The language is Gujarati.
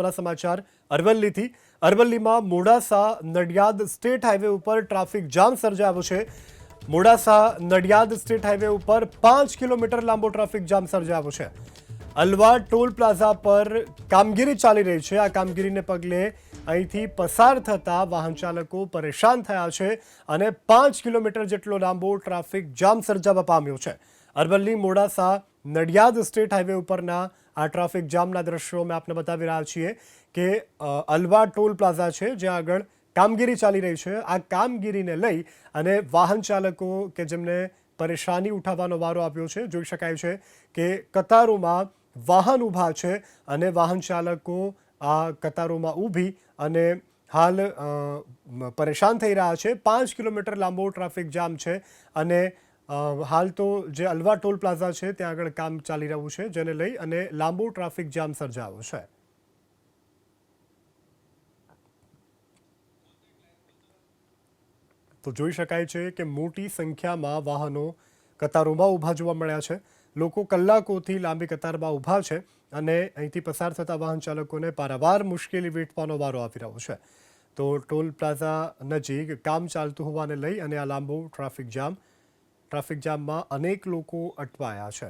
મહત્વના સમાચાર અરવલ્લીથી. અરવલ્લીમાં મોડાસા નડિયાદ સ્ટેટ હાઈવે ઉપર ટ્રાફિક જામ સર્જાયો છે. મોડાસા નડિયાદ સ્ટેટ હાઈવે ઉપર 5 કિલોમીટર લાંબો ટ્રાફિક જામ સર્જાયો છે. અલવા ટોલ પ્લાઝા પર કામગીરી ચાલી રહી છે. આ કામગીરીને પગલે અહીંથી પસાર થતા વાહન ચાલકો પરેશાન થયા છે અને 5 કિલોમીટર જેટલો લાંબો ટ્રાફિક જામ સર્જાવા પામ્યો છે. અરવલ્લી મોડાસા નડિયાદ સ્ટેટ હાઈવે ઉપરના આ ટ્રાફિક જામના દ્રશ્યો અમે આપને બતાવી રહ્યા છીએ કે અલવા ટોલ પ્લાઝા છે જ્યાં આગળ કામગીરી ચાલી રહી છે. આ કામગીરીને લઈ અને વાહન ચાલકો કે જેમને પરેશાની ઉઠાવવાનો વારો આવ્યો છે. જોઈ શકાય છે કે કતારોમાં વાહન ઊભા છે અને વાહન ચાલકો આ કતારોમાં ઊભી અને હાલ પરેશાન થઈ રહ્યા છે. 5 કિલોમીટર લાંબો ટ્રાફિક જામ છે અને હાલ તો જે અલવા ટોલ પ્લાઝા છે ત્યાં આગળ કામ ચાલી રહ્યું છે જેને લઈ અને લાંબો ટ્રાફિક જામ સર્જાયો છે. તો જોઈ શકાય છે કે મોટી સંખ્યામાં વાહનો કતારોમાં ઊભા જોવા મળ્યા છે. લોકો કલાકોથી લાંબી કતારમાં ઊભા છે અને અહીંથી પસાર થતા વાહન ચાલકોને પારાવાર મુશ્કેલી વેઠવાનો વારો આવી રહ્યો છે. તો ટોલ પ્લાઝા નજીક કામ ચાલતું હોવાને લઈ અને આ લાંબો ટ્રાફિક જામમાં અનેક લોકો અટવાયા છે.